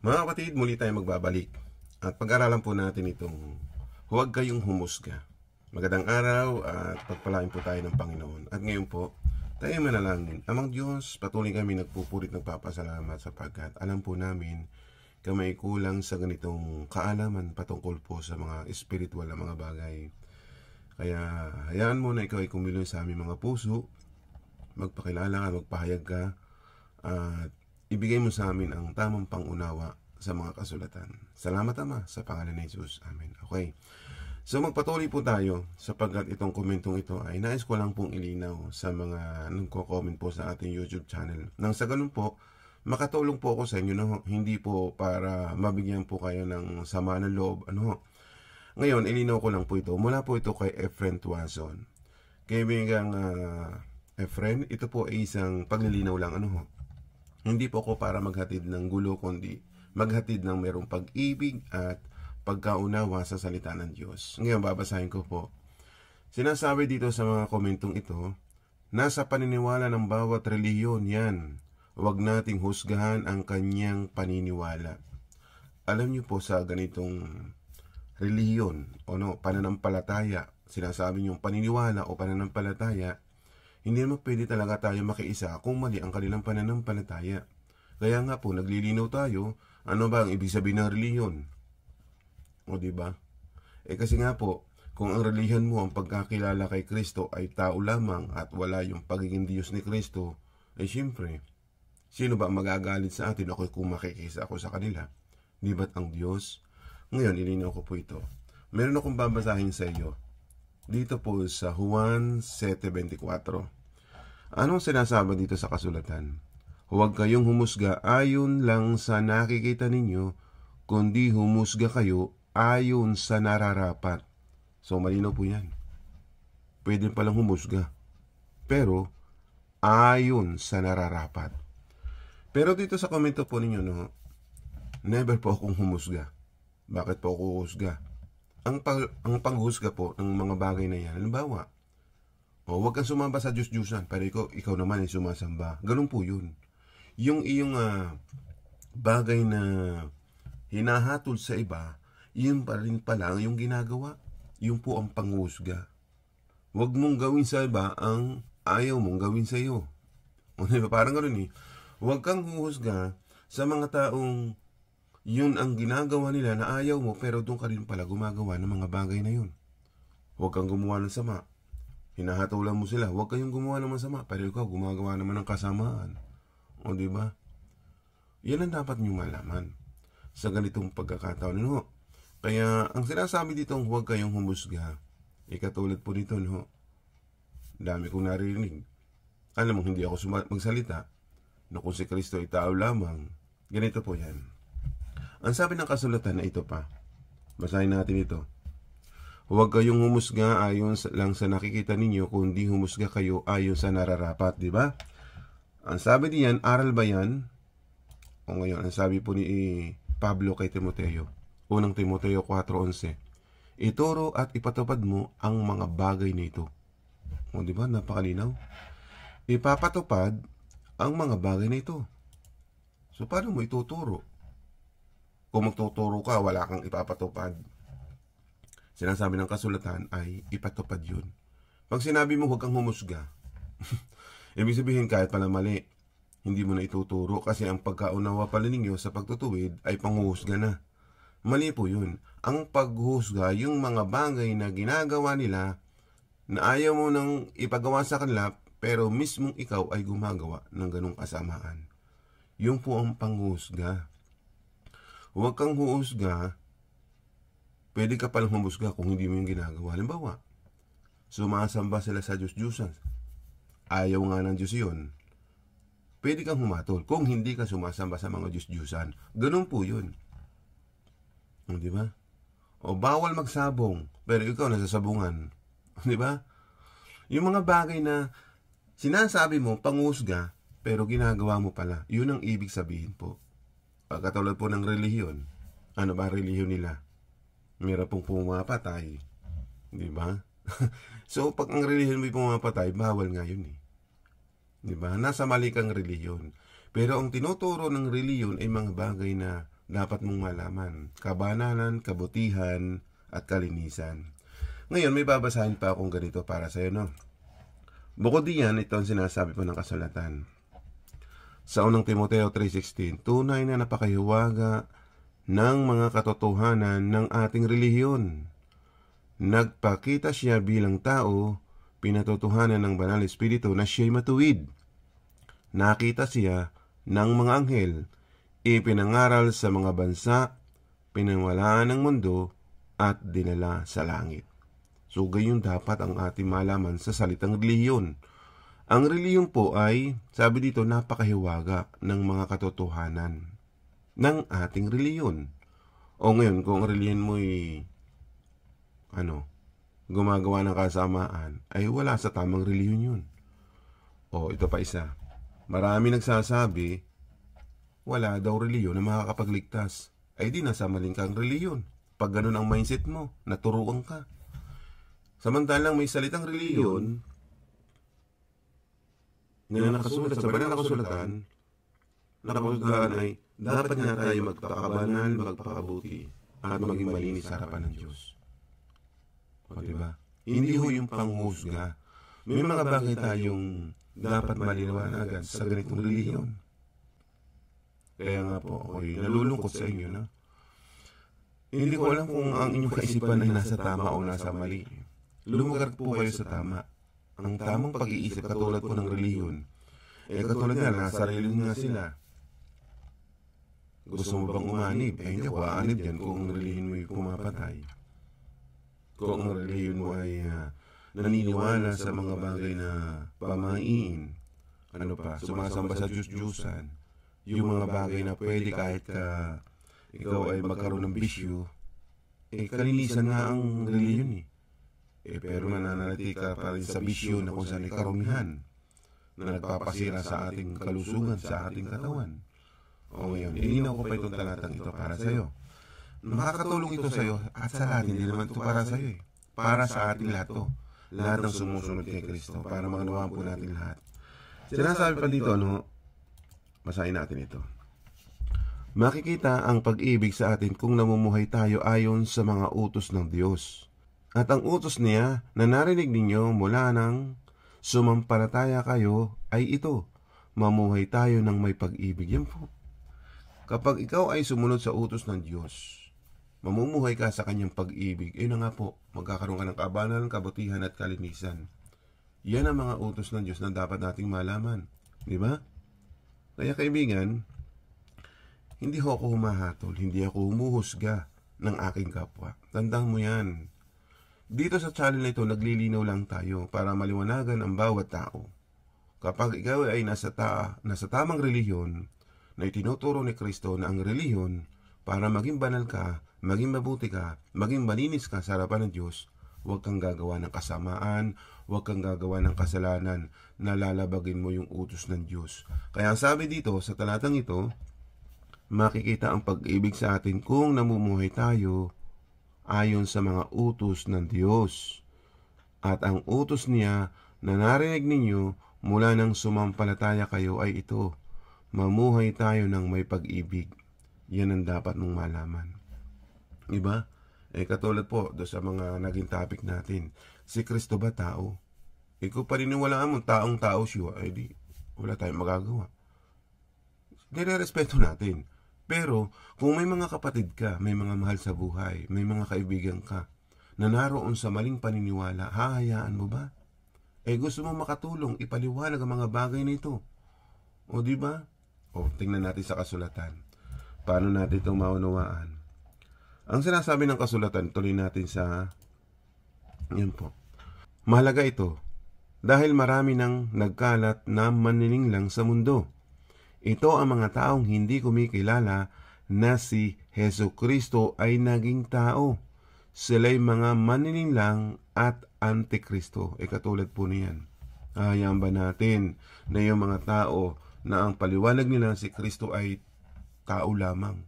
Mga kapatid, muli tayo magbabalik at pag-aralan po natin itong huwag kayong humusga. Magandang araw at pagpalain po tayo ng Panginoon. At ngayon po, tayo manalangin. Amang Diyos, patuloy kami nagpupurit nagpapasalamat sapagkat alam po namin kami kulang sa ganitong kaalaman patungkol po sa mga espiritual na mga bagay. Kaya hayaan mo na ikaw ay kumilos sa aming mga puso, magpakilala ka, magpahayag ka, at ibigay mo sa amin ang tamang pangunawa sa mga kasulatan. Salamat Ama, sa pangalan ni Jesus. Amen. Okay. So magpatuloy po tayo sapagkat itong komentong ito ay nais ko lang pong ilinaw sa mga nagko-comment po sa ating YouTube channel. Nang sa ganun po, makatulong po ako sa inyo, no? Hindi po para mabigyan po kayo ng sama ng loob. Ngayon, ilinaw ko lang po ito. Mula po ito kay Efren Tuazon. Kaibigang Efren, ito po ay isang paglilinaw lang. Hindi po ako para maghatid ng gulo, kundi maghatid ng merong pag-ibig at pagkaunawa sa salita ng Diyos. Ngayon, babasahin ko po. Sinasabi dito sa mga komentong ito, nasa paniniwala ng bawat relihiyon yan. Huwag nating husgahan ang kanyang paniniwala. Alam niyo po sa ganitong relihiyon o pananampalataya, sinasabi niyong paniniwala o pananampalataya, hindi naman pwede talaga tayo makiisa kung mali ang kanilang pananampalataya. Kaya nga po, naglilinaw tayo, ano ba ang ibig sabihin ng relihiyon? O diba? Kasi nga po, kung ang relihiyon mo, ang pagkakilala kay Kristo ay tao lamang at wala yung pagiging Diyos ni Kristo, siyempre, sino ba ang magagalit sa atin ako kung makikisa ako sa kanila? Di ba't ang Diyos? Ngayon, ilinaw ko po ito. Meron akong babasahin sa iyo. Dito po sa Juan 7:24. Anong sinasabi dito sa kasulatan? Huwag kayong humusga ayon lang sa nakikita ninyo, kundi humusga kayo ayon sa nararapat. So malinaw po yan. Pwede palang humusga, pero ayon sa nararapat. Pero dito sa komento po ninyo, never po akong humusga. Bakit po ako humusga? Ang panghusga po ng mga bagay na yan, halimbawa, huwag kang sumamba sa Diyos-Diyusan, pero ikaw naman ay sumasamba. Ganun po yun. Yung iyong bagay na hinahatol sa iba, yun pa rin pala yung ginagawa. Yun po ang panghusga. Huwag mong gawin sa iba ang ayaw mong gawin sa iyo. Parang ganun eh. Huwag kang huhusga sa mga taong yun ang ginagawa nila na ayaw mo, pero doon ka rin pala gumagawa ng mga bagay na yun. Huwag kang gumawa ng sama. Hinahatulan mo sila, huwag kayong gumawa ng masama, pero ikaw gumagawa naman ng kasamaan. O diba? Yan ang dapat nyo malaman sa ganitong pagkakataon. Kaya ang sinasabi dito, huwag kayong humusga. Katulad po nito, dami kong narinig. Alam mo, hindi ako magsalita na kung si Kristo ay tao lamang. Ganito po yan. Ang sabi ng kasulatan na ito pa, basahin natin ito. Huwag kayong humusga ayon lang sa nakikita ninyo, kundi humusga kayo ayon sa nararapat, di ba? Ang sabi diyan, aral ba yan? O ngayon, ang sabi po ni Pablo kay Timoteo, unang Timoteo 4:11, ituro at ipatupad mo ang mga bagay nito. O di ba, napakalinaw? Ipapatupad ang mga bagay na ito. So, paano mo ituturo? Kung magtuturo ka, wala kang ipapatupad. Sinasabi ng kasulatan ay ipatupad yun. Pag sinabi mo huwag kang humusga, ibig sabihin kahit pala mali, hindi mo na ituturo kasi ang pagkaunawa pala ninyo sa pagtutuwid ay panghuhusga na. Mali po yun. Ang paghuhusga, yung mga bagay na ginagawa nila na ayaw mo nang ipagawa sa kanila, pero mismong ikaw ay gumagawa ng ganong kasamaan. Yung po ang panghuhusga. Huwag kang huhusga. Pwede ka palang humusga kung hindi mo yung ginagawa. Halimbawa, sumasamba sila sa Diyos-Diyusan. Ayaw nga ng Diyos yun. Pwede kang humatol kung hindi ka sumasamba sa mga Diyos-Diyusan. Ganun po yun. Di ba? O bawal magsabong, pero ikaw nasasabungan. Di ba? Yung mga bagay na sinasabi mo, panghusga, pero ginagawa mo pala. Yun ang ibig sabihin po. Katulad po ng relihiyon. Ano ba ang relihiyon nila? Meron pong pumapatay. Di ba? So, pag ang relihiyon may pumapatay, bawal nga yun eh. Di ba? Nasa mali kang relihiyon. Pero ang tinuturo ng relihiyon ay mga bagay na dapat mong malaman. Kabanalan, kabutihan, at kalinisan. Ngayon, may babasahin pa akong ganito para sa'yo, no? Bukod diyan, ito ang sinasabi po ng kasulatan. Sa unang Timoteo 3:16, tunay na napakahiwaga ng mga katotohanan ng ating relihiyon. Nagpakita siya bilang tao, pinatotohanan ng Banal Espiritu na siya'y matuwid. Nakita siya ng mga anghel, ipinangaral sa mga bansa, pinanwalaan ng mundo, at dinala sa langit. So, gayon dapat ang ating malaman sa salitang relihiyon. Ang relihiyon po ay, sabi dito, napakahiwaga ng mga katotohanan ng ating relihiyon. O ngayon, kung ang relihiyon mo ay, gumagawa ng kasamaan, ay wala sa tamang relihiyon yun. O, ito pa isa. Marami nagsasabi, wala daw relihiyon na makakapagligtas. Ay di, nasa maling kang relihiyon. Pag ganun ang mindset mo, naturuan ka. Samantalang may salitang relihiyon na nakasulat sa banal na kasulatan, nakasulat ay dapat nga tayo magpakabanal, magpakabuti, at maging malinis sa harapan ng Diyos. O diba? Hindi ho yung panghusga. May mga bagay tayong dapat malinawagan sa ganitong relihiyon. Kaya nga po, ako'y nalulungkot sa inyo na hindi ko alam kung ang inyong kaisipan ay nasa tama o nasa mali. Lumagar po kayo sa tama. Ang tamang pag-iisip katulad po ng relihiyon. Katulad nga, nasa relihiyon nga sila. Gusto mo bang umanib? Hindi ako aanib dyan kung ang relihiyon mo ay pumapatay. Kung ang relihiyon mo ay naniniwala sa mga bagay na pamahiin. Sumasamba sa Diyos-Diyusan. Yung mga bagay na pwede kahit ikaw ay magkaroon ng bisyo, kalinisan nga ang relihiyon pero mananaliti ka pa rin sa bisyo na kung saan ay karumihan na nagpapasira sa ating kalusugan, sa ating katawan. O ngayon, ininaw ko pa itong talatang ito para sa iyo. Makakatulong ito sa iyo at sa lahat, hindi naman ito para sa iyo para sa ating lahat to. Lahat ng sumusunod kay Kristo, para magawa po natin lahat. Sinasabi pa dito, basahin natin ito. Makikita ang pag-ibig sa atin kung namumuhay tayo ayon sa mga utos ng Diyos. At ang utos niya na narinig ninyo mula nang sumampalataya kayo ay ito, mamuhay tayo ng may pag-ibig. Yan po. Kapag ikaw ay sumunod sa utos ng Diyos, mamumuhay ka sa kanyang pag-ibig, na nga po, magkakaroon ka ng kabanalan, kabutihan at kalinisan. Yan ang mga utos ng Diyos na dapat nating malaman. Di ba? Kaya kaibigan, hindi ako humahatol, hindi ako humuhusga ng aking kapwa. Tandaan mo yan. Dito sa channel na ito, naglilinaw lang tayo para maliwanagan ang bawat tao. Kapag ikaw ay nasa tamang relihiyon na itinuturo ni Kristo na ang relihiyon para maging banal ka, maging mabuti ka, maging malinis ka sa harapan ng Diyos, huwag kang gagawa ng kasamaan, huwag kang gagawa ng kasalanan na lalabagin mo yung utos ng Diyos. Kaya sabi dito sa talatang ito, makikita ang pag-ibig sa atin kung namumuhay tayo ayon sa mga utos ng Diyos. At ang utos niya na narinig ninyo mula nang sumampalataya kayo ay ito, mamuhay tayo ng may pag-ibig. Yan ang dapat mong malaman. Diba? Katulad po do sa mga naging topic natin, si Kristo ba tao? Kung paniniwalaan mo taong tao siya, di wala tayong magagawa. Nire-respeto natin. Pero kung may mga kapatid ka, may mga mahal sa buhay, may mga kaibigan ka na naroon sa maling paniniwala, hahayaan mo ba? Gusto mo makatulong, ipaliwanag ang mga bagay nito. O di ba? Tingnan natin sa kasulatan. Paano natin itong maunawaan? Ang sinasabi ng kasulatan, tuloy natin sa yan po. Mahalaga ito dahil marami nang nagkalat na manininglang sa mundo. Ito ang mga taong hindi kumikilala na si Jesucristo ay naging tao. Sila'y mga manininglang at antikristo. Katulad po niyan. Hayaan ba natin na yung mga tao na ang paliwanag nila si Kristo ay tao lamang?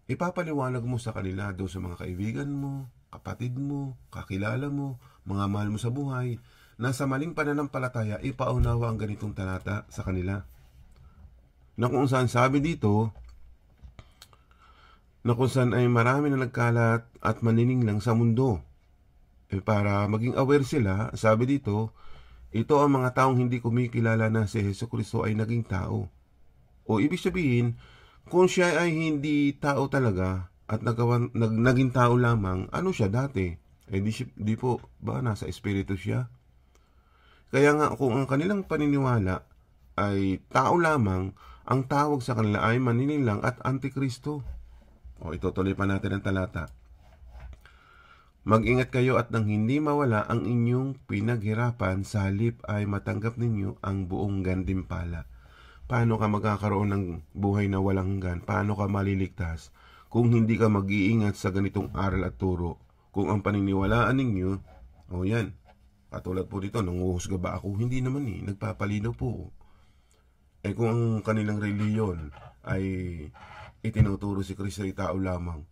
Ipapaliwanag mo sa kanila doon sa mga kaibigan mo, kapatid mo, kakilala mo, mga mahal mo sa buhay, na sa maling pananampalataya, ipaunawa ang ganitong talata sa kanila. Na kung saan sabi dito, na kung saan ay marami na nagkalat at manininglang sa mundo. Para maging aware sila, sabi dito, ito ang mga taong hindi kumikilala na si Jesucristo ay naging tao. O ibig sabihin, kung siya ay hindi tao talaga at naging tao lamang, ano siya dati? Di po ba nasa espiritu siya? Kaya nga kung ang kanilang paniniwala ay tao lamang, ang tawag sa kanila ay maninilang at antikristo. O itutuloy pa natin ang talata. Mag-ingat kayo at nang hindi mawala ang inyong pinaghirapan, sa halip ay matanggap ninyo ang buong gantimpala. Paano ka magkakaroon ng buhay na walang hanggan? Paano ka maliligtas kung hindi ka mag-iingat sa ganitong aral at turo? Kung ang paniniwalaan ninyo, o yan, katulad po dito, nanguhusga ba ako? Hindi naman nagpapalinaw po. Kung ang kanilang reliyon ay itinuturo si Kristo ay tao lamang,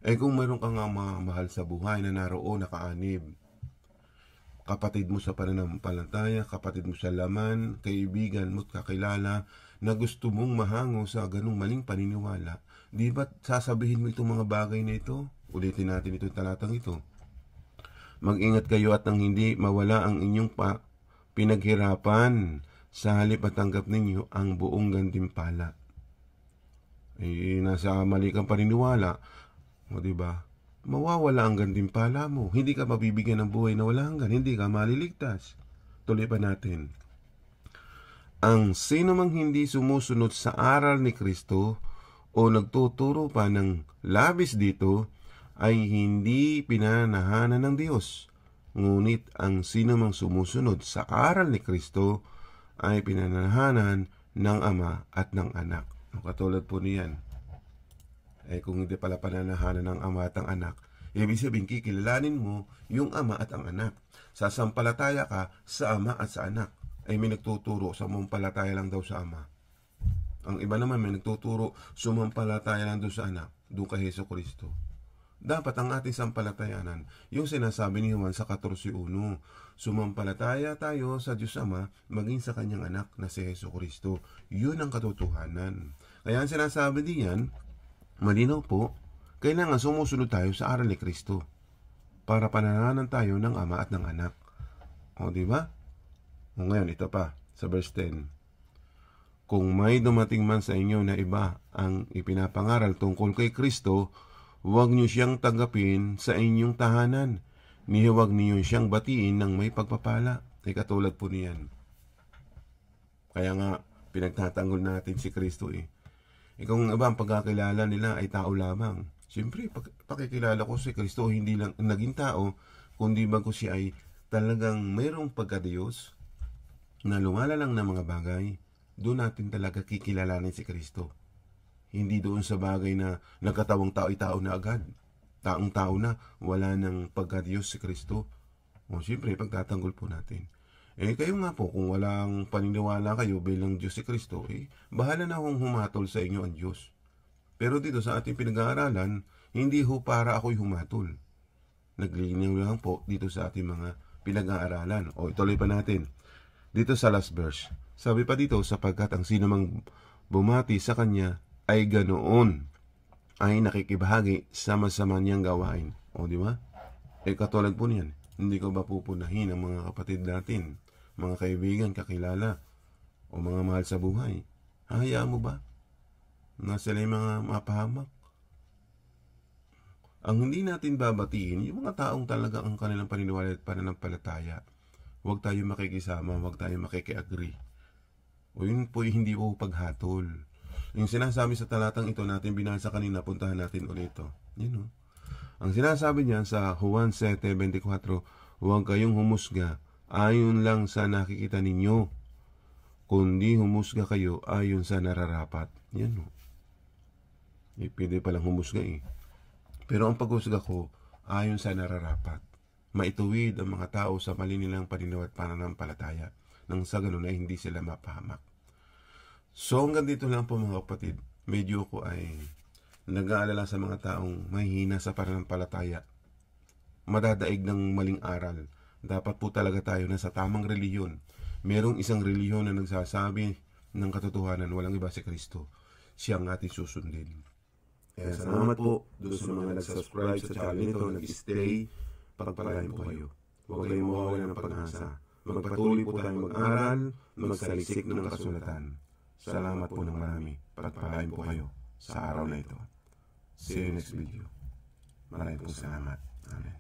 kung mayroon ka nga mahal sa buhay na naroon, nakaanib, kapatid mo sa pananampalataya, kapatid mo sa laman, kaibigan mo at kakilala, na gusto mong mahango sa ganung maling paniniwala, di ba sasabihin mo itong mga bagay na ito? Ulitin natin itong talatang ito. Mag-ingat kayo at nang hindi mawala ang inyong pinaghirapan, sa halip at tanggap ninyo ang buong gantimpala. Nasa mali kang paniniwala, o diba? Mawawala ang gantimpala mo. Hindi ka mabibigyan ng buhay na wala hanggan. Hindi ka maliligtas. Tuloy pa natin. Ang sino mang hindi sumusunod sa aral ni Kristo o nagtuturo pa ng labis dito ay hindi pinanahanan ng Diyos. Ngunit ang sino mang sumusunod sa aral ni Kristo ay pinanahanan ng Ama at ng Anak. Katulad po niyan. Kung hindi pala pananahanan ng Ama at ng Anak, ibig sabihin kikilalanin mo yung Ama at ang Anak. Sasampalataya ka sa Ama at sa Anak. May nagtuturo, sumampalataya lang daw sa Ama. Ang iba naman may nagtuturo, sumampalataya lang daw sa Anak, doon kay Jesucristo. Dapat ang ating sampalatayanan, yung sinasabi ni Juan sa 14:1, sumampalataya tayo sa Diyos Ama, maging sa kanyang anak na si Jesucristo. Yun ang katotohanan. Kaya ang sinasabi diyan, malinaw po, kailangan sumusunod tayo sa aral ni Kristo para pananahanan tayo ng Ama at ng Anak. O, di ba? O ngayon, ito pa, sa verse 10. Kung may dumating man sa inyo na iba ang ipinapangaral tungkol kay Kristo, huwag niyo siyang tanggapin sa inyong tahanan, ni huwag niyo siyang batiin ng may pagpapala. Katulad po niyan. Kaya nga, pinagtatanggol natin si Kristo Kung iba ang pagkakilala nila ay tao lamang. Siyempre, pakikilala ko si Kristo, hindi lang naging tao, kundi bago siya ay talagang mayroong pagka-Diyos na lumalalang ng mga bagay, doon natin talaga kikilalanin si Kristo. Hindi doon sa bagay na nagkatawang tao ay tao na agad. Taong tao na, wala ng pagka-Diyos si Kristo. Siyempre, pagtatanggol po natin. Kayo nga po, kung walang paniniwala kayo bilang Diyos si Kristo, bahala na hong humatol sa inyo ang Diyos. Pero dito sa ating pinag-aaralan, hindi ho para ako'y humatol. Naglilinaw lang po dito sa ating mga pinag-aaralan. Ituloy pa natin. Dito sa last verse, sabi pa dito, sapagkat ang sino mang bumati sa kanya ay ganoon, ay nakikibahagi sa masama niyang gawain. Di ba? Katulad po niyan, hindi ko ba pupunahin ang mga kapatid natin, mga kaibigan, kakilala, o mga mahal sa buhay? Hahayaan mo ba na sila yung mga mapahamak? Ang hindi natin babatiin, yung mga taong talaga ang kanilang paniniwala at pananampalataya. Huwag tayo makikisama, huwag tayo makikiagree. Yun po hindi po paghatol. Yung sinasabi sa talatang ito natin binasa kanina, puntahan natin ulit ito. Yun. Ang sinasabi niya sa Juan 7:24, huwag kayong humusga ayon lang sa nakikita ninyo, kundi humusga kayo ayon sa nararapat. Yan. Pwede palang humusga Pero ang paghusga ko, ayon sa nararapat. Maituwid ang mga tao sa mali nilang paniniwala at pananampalataya nang sa ganun ay hindi sila mapahamak. So hanggang dito lang po mga kapatid. Medyo ko ay nag-aalala sa mga taong mahihina sa pananampalataya, madadaig ng maling aral. Dapat po talaga tayo na sa tamang reliyon. Merong isang reliyon na nagsasabi ng katotohanan, walang iba si Kristo. Siya ang ating susundin. Kaya salamat po doon sa mga nag-subscribe sa channel nito, nag-stay, pagpalain po kayo. Huwag kayong mawawala ng pag-asa. Magpatuloy po tayong mag-aral, magsaliksik ng kasulatan. Salamat po ng marami. Pagpalain po kayo sa araw na ito. See you next video. Maraming po salamat. Amen.